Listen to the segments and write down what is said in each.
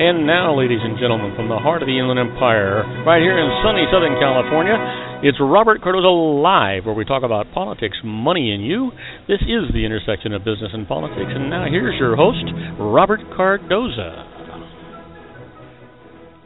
And now, ladies and gentlemen, from the heart of the Inland Empire, right here in sunny Southern California, it's Robert Cardoza Live, where we talk about politics, money, and you. This is the intersection of business and politics, and now here's your host, Robert Cardoza.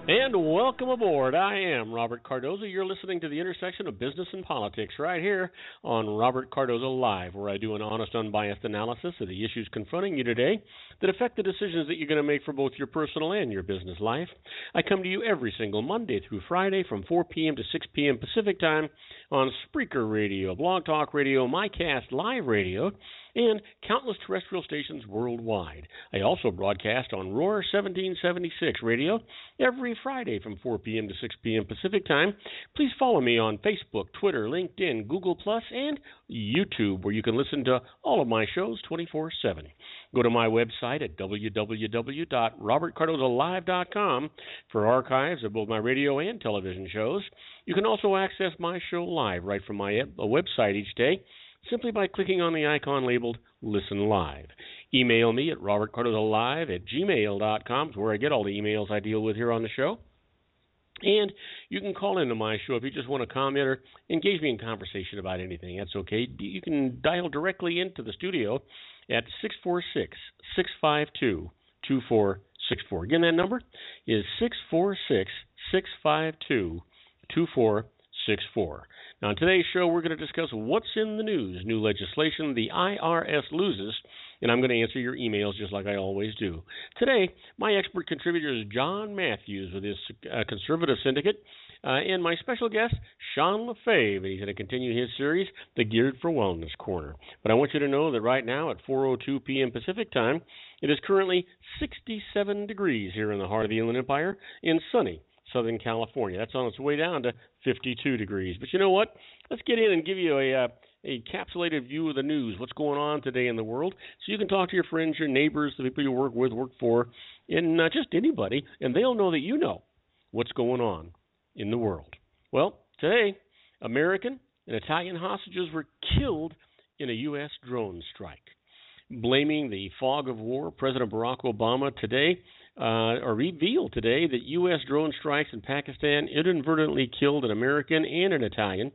And welcome aboard. I am Robert Cardoza. You're listening to the intersection of business and politics right here on Robert Cardoza Live, where I do an honest, unbiased analysis of the issues confronting you today that affect the decisions that you're going to make for both your personal and your business life. I come to you every single Monday through Friday from 4 p.m. to 6 p.m. Pacific Time on Spreaker Radio, Blog Talk Radio, MyCast Live Radio, and countless terrestrial stations worldwide. I also broadcast on Roar 1776 Radio every Friday from 4 p.m. to 6 p.m. Pacific Time. Please follow me on Facebook, Twitter, LinkedIn, Google+, and YouTube, where you can listen to all of my shows 24/7. Go to my website at www.robertcardozalive.com for archives of both my radio and television shows. You can also access my show live right from my website each day, simply by clicking on the icon labeled Listen Live. Email me at robertcardozalive@gmail.com, where I get all the emails I deal with here on the show. And you can call into my show if you just want to comment or engage me in conversation about anything. That's okay. You can dial directly into the studio at 646-652-2464. Again, that number is 646-652-2464. Now, on today's show, we're going to discuss what's in the news, new legislation, the IRS loses, and I'm going to answer your emails just like I always do. Today, my expert contributor is John Matthews with his Conservative Syndicate, and my special guest, Sean LaFave, and he's going to continue his series, The Geared for Wellness Corner. But I want you to know that right now at 4:02 p.m. Pacific Time, it is currently 67 degrees here in the heart of the Inland Empire in sunny Southern California. That's on its way down to 52 degrees. But you know what? Let's get in and give you a encapsulated view of the news, what's going on today in the world, so you can talk to your friends, your neighbors, the people you work with, work for, and just anybody, and they'll know that you know what's going on in the world. Well, today, American and Italian hostages were killed in a U.S. drone strike. Blaming the fog of war, President Barack Obama today revealed today that U.S. drone strikes in Pakistan inadvertently killed an American and an Italian,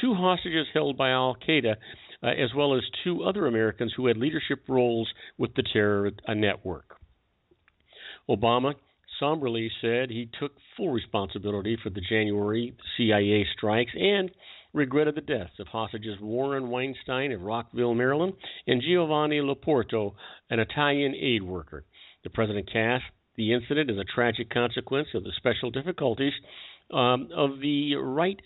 two hostages held by al-Qaeda, as well as two other Americans who had leadership roles with the terror network. Obama somberly said he took full responsibility for the January CIA strikes and regretted the deaths of hostages Warren Weinstein of Rockville, Maryland, and Giovanni Loporto, an Italian aid worker. The president cast the incident as a tragic consequence of the special difficulties of the fight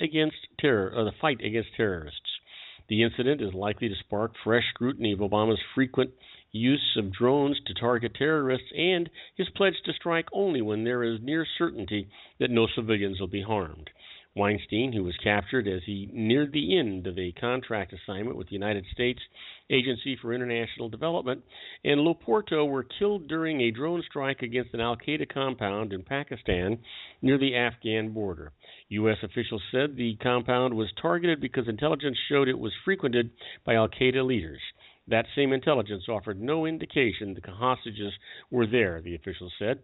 against terrorists. The incident is likely to spark fresh scrutiny of Obama's frequent use of drones to target terrorists and his pledge to strike only when there is near certainty that no civilians will be harmed. Weinstein, who was captured as he neared the end of a contract assignment with the United States Agency for International Development, and Loporto were killed during a drone strike against an al-Qaeda compound in Pakistan near the Afghan border. U.S. officials said the compound was targeted because intelligence showed it was frequented by al-Qaeda leaders. That same intelligence offered no indication the hostages were there, the officials said.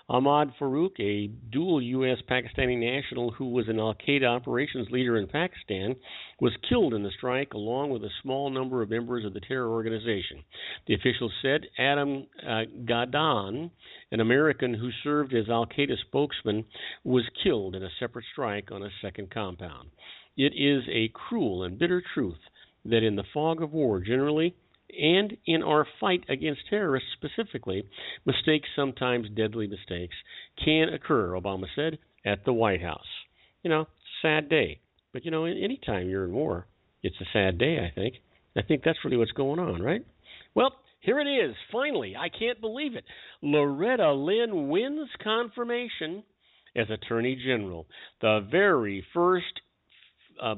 Ahmad Farouk, a dual U.S. Pakistani national who was an al-Qaeda operations leader in Pakistan, was killed in the strike along with a small number of members of the terror organization. The officials said Adam Gadan, an American who served as al-Qaeda spokesman, was killed in a separate strike on a second compound. It is a cruel and bitter truth that in the fog of war generally, and in our fight against terrorists specifically, mistakes, sometimes deadly mistakes, can occur, Obama said at the White House. It's a sad day. But, any time you're in war, it's a sad day, I think. I think that's really what's going on, right? Well, here it is. Finally, I can't believe it. Loretta Lynn wins confirmation as Attorney General. The very first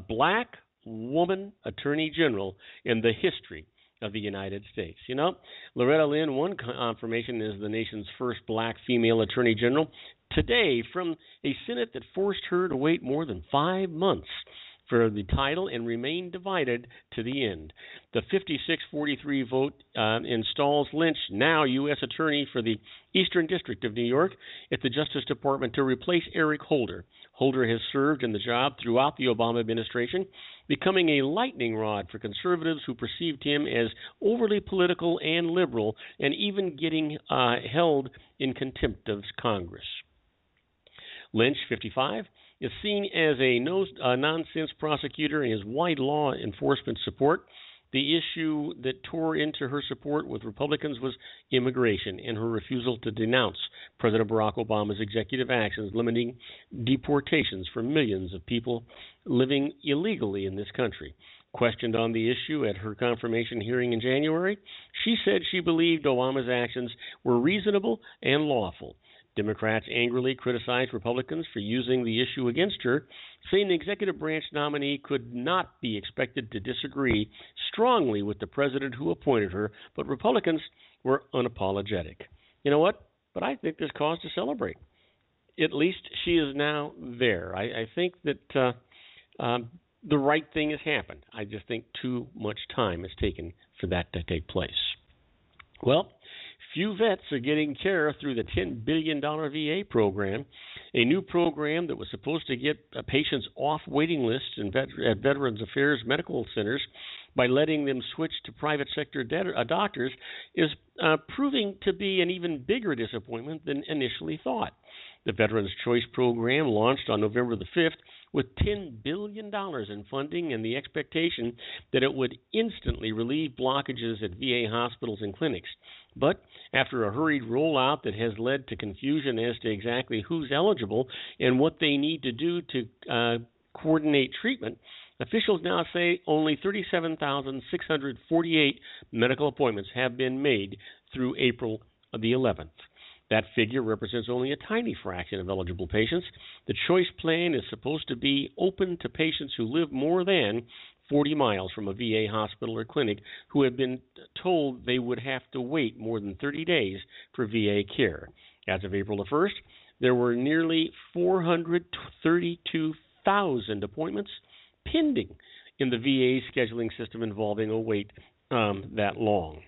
black woman Attorney General in the history of the United States. Loretta Lynn won confirmation as the nation's first black female Attorney General today from a Senate that forced her to wait more than 5 months for the title and remain divided to the end. The 56-43 vote installs Lynch, now U.S. Attorney for the Eastern District of New York, at the Justice Department to replace Eric Holder. Holder has served in the job throughout the Obama administration, becoming a lightning rod for conservatives who perceived him as overly political and liberal, and even getting held in contempt of Congress. Lynch, 55, is seen as a nonsense prosecutor and his wide law enforcement support. The issue that tore into her support with Republicans was immigration and her refusal to denounce President Barack Obama's executive actions limiting deportations for millions of people living illegally in this country. Questioned on the issue at her confirmation hearing in January, she said she believed Obama's actions were reasonable and lawful. Democrats angrily criticized Republicans for using the issue against her, saying the executive branch nominee could not be expected to disagree strongly with the president who appointed her, but Republicans were unapologetic. You know what? But I think there's cause to celebrate. At least she is now there. I think that the right thing has happened. I just think too much time has taken for that to take place. Well, few vets are getting care through the $10 billion VA program, a new program that was supposed to get patients off waiting lists at Veterans Affairs medical centers by letting them switch to private sector doctors, is proving to be an even bigger disappointment than initially thought. The Veterans Choice Program launched on November the 5th with $10 billion in funding and the expectation that it would instantly relieve blockages at VA hospitals and clinics. But after a hurried rollout that has led to confusion as to exactly who's eligible and what they need to do to coordinate treatment, officials now say only 37,648 medical appointments have been made through April the 11th. That figure represents only a tiny fraction of eligible patients. The choice plan is supposed to be open to patients who live more than 40 miles from a VA hospital or clinic who have been told they would have to wait more than 30 days for VA care. As of April the 1st, there were nearly 432,000 appointments pending in the VA scheduling system involving a wait that long.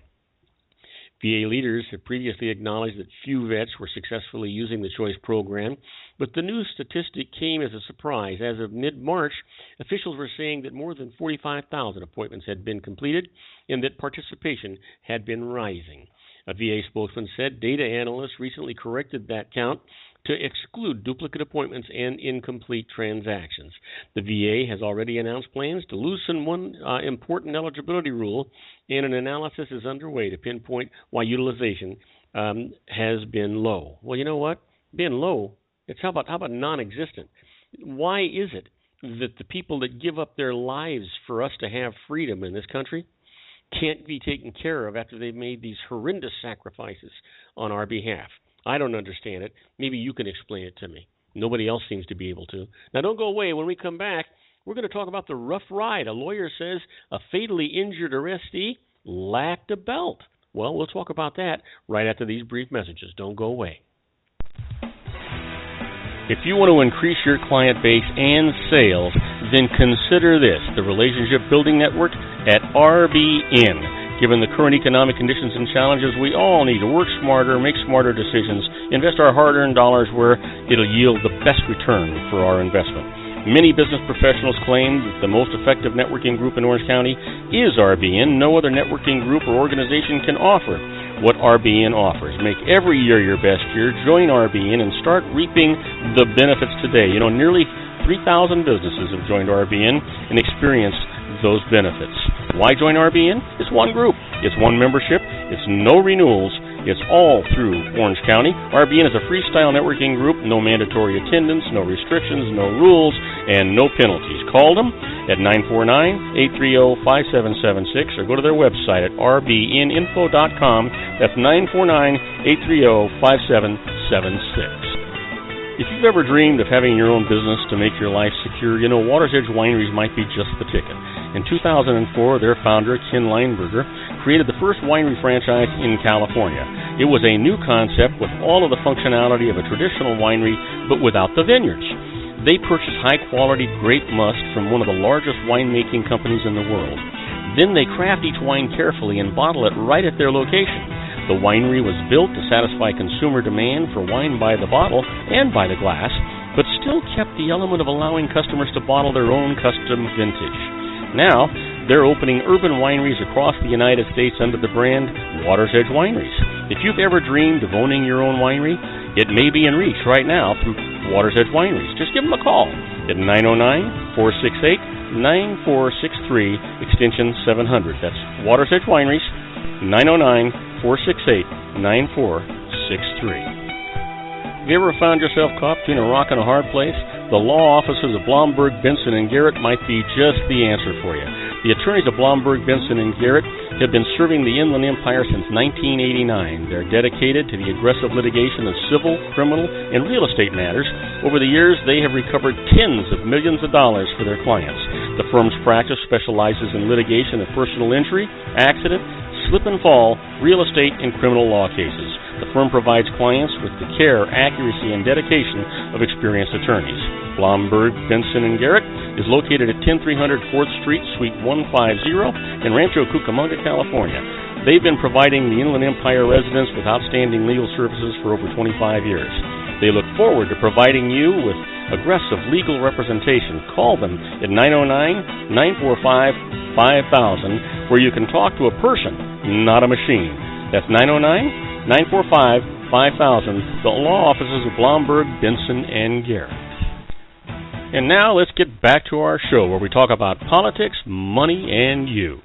VA leaders have previously acknowledged that few vets were successfully using the choice program, but the new statistic came as a surprise. As of mid-March, officials were saying that more than 45,000 appointments had been completed and that participation had been rising. A VA spokesman said data analysts recently corrected that count to exclude duplicate appointments and incomplete transactions. The VA has already announced plans to loosen one important eligibility rule, and an analysis is underway to pinpoint why utilization has been low. Well, you know what? Being low, how about non-existent? Why is it that the people that give up their lives for us to have freedom in this country can't be taken care of after they've made these horrendous sacrifices on our behalf? I don't understand it. Maybe you can explain it to me. Nobody else seems to be able to. Now, don't go away. When we come back, we're going to talk about the rough ride. A lawyer says a fatally injured arrestee lacked a belt. Well, we'll talk about that right after these brief messages. Don't go away. If you want to increase your client base and sales, then consider this, the Relationship Building Network at RBN. Given the current economic conditions and challenges, we all need to work smarter, make smarter decisions, invest our hard-earned dollars where it'll yield the best return for our investment. Many business professionals claim that the most effective networking group in Orange County is RBN. No other networking group or organization can offer what RBN offers. Make every year your best year. Join RBN and start reaping the benefits today. You know, nearly 3,000 businesses have joined RBN and experienced those benefits. Why join RBN? It's one group. It's one membership. It's no renewals. It's all through Orange County. RBN is a freestyle networking group. No mandatory attendance, no restrictions, no rules, and no penalties. Call them at 949-830-5776 or go to their website at rbninfo.com. That's 949-830-5776. If you've ever dreamed of having your own business to make your life secure, you know Water's Edge Wineries might be just the ticket. In 2004, their founder, Ken Lineberger, created the first winery franchise in California. It was a new concept with all of the functionality of a traditional winery, but without the vineyards. They purchase high-quality grape must from one of the largest winemaking companies in the world. Then they craft each wine carefully and bottle it right at their location. The winery was built to satisfy consumer demand for wine by the bottle and by the glass, but still kept the element of allowing customers to bottle their own custom vintage. Now, they're opening urban wineries across the United States under the brand Water's Edge Wineries. If you've ever dreamed of owning your own winery, it may be in reach right now through Water's Edge Wineries. Just give them a call at 909-468-9463, extension 700. That's Water's Edge Wineries, 909-468-9463. Have you ever found yourself caught between a rock and a hard place? The law offices of Blomberg, Benson, and Garrett might be just the answer for you. The attorneys of Blomberg, Benson, and Garrett have been serving the Inland Empire since 1989. They're dedicated to the aggressive litigation of civil, criminal, and real estate matters. Over the years, they have recovered tens of millions of dollars for their clients. The firm's practice specializes in litigation of personal injury, accident, slip and fall, real estate, and criminal law cases. The firm provides clients with the care, accuracy, and dedication of experienced attorneys. Blomberg, Benson & Garrett is located at 10300 4th Street, Suite 150 in Rancho Cucamonga, California. They've been providing the Inland Empire residents with outstanding legal services for over 25 years. They look forward to providing you with aggressive legal representation. Call them at 909-945-5000, where you can talk to a person, not a machine. That's 909-945-5000, the law offices of Blomberg, Benson, and Garrett. And now let's get back to our show where we talk about politics, money, and you.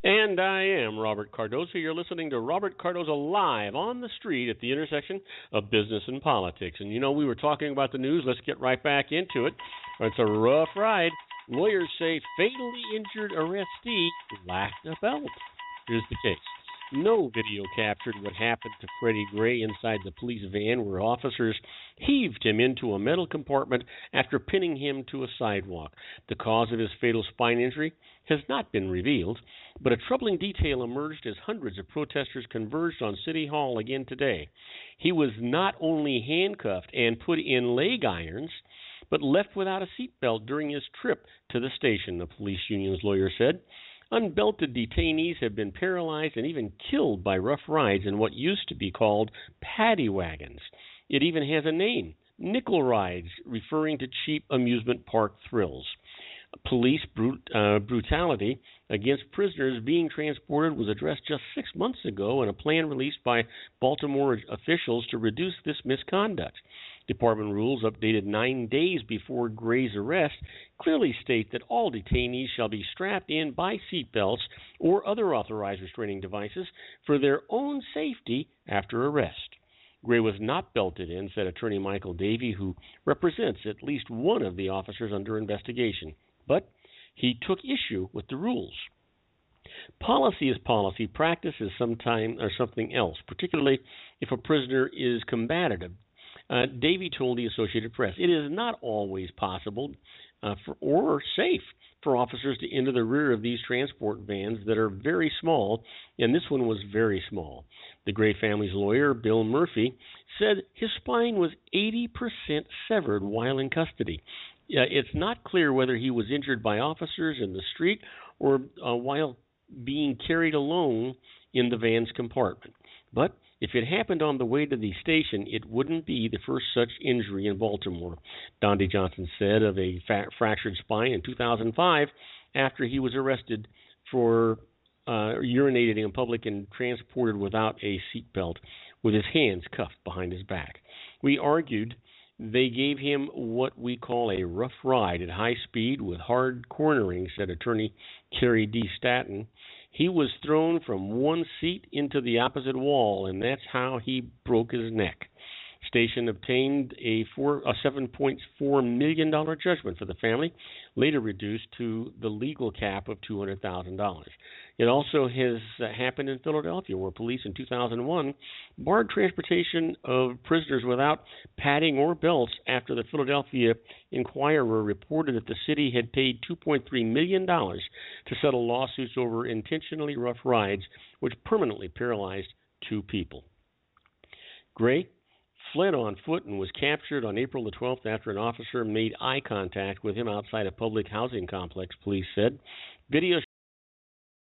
And I am Robert Cardoza. You're listening to Robert Cardoza live on the street at the intersection of business and politics. And you know, we were talking about the news. Let's get right back into it. It's a rough ride. Lawyers say fatally injured arrestee lacked a belt. Here's the case. No video captured what happened to Freddie Gray inside the police van where officers heaved him into a metal compartment after pinning him to a sidewalk. The cause of his fatal spine injury has not been revealed, but a troubling detail emerged as hundreds of protesters converged on City Hall again today. He was not only handcuffed and put in leg irons, but left without a seatbelt during his trip to the station, the police union's lawyer said. Unbelted detainees have been paralyzed and even killed by rough rides in what used to be called paddy wagons. It even has a name, nickel rides, referring to cheap amusement park thrills. Police brutality against prisoners being transported was addressed just 6 months ago in a plan released by Baltimore officials to reduce this misconduct. Department rules updated 9 days before Gray's arrest clearly state that all detainees shall be strapped in by seatbelts or other authorized restraining devices for their own safety after arrest. Gray was not belted in, said Attorney Michael Davey, who represents at least one of the officers under investigation. But he took issue with the rules. Policy is policy. Practice is something else, particularly if a prisoner is combative. Davey told the Associated Press, it is not always possible or safe for officers to enter the rear of these transport vans that are very small, and this one was very small. The Gray family's lawyer, Bill Murphy, said his spine was 80% severed while in custody. It's not clear whether he was injured by officers in the street or while being carried alone in the van's compartment. But if it happened on the way to the station, it wouldn't be the first such injury in Baltimore. Donde Johnson said of a fractured spine in 2005 after he was arrested for urinating in public and transported without a seatbelt with his hands cuffed behind his back. We argued they gave him what we call a rough ride at high speed with hard cornering, said attorney Kerry D. Staton. He was thrown from one seat into the opposite wall, and that's how he broke his neck. Station obtained a $7.4 million judgment for the family, later reduced to the legal cap of $200,000. It also has happened in Philadelphia, where police in 2001 barred transportation of prisoners without padding or belts after the Philadelphia Inquirer reported that the city had paid $2.3 million to settle lawsuits over intentionally rough rides, which permanently paralyzed 2 people. Gray fled on foot and was captured on April the 12th after an officer made eye contact with him outside a public housing complex, police said. Video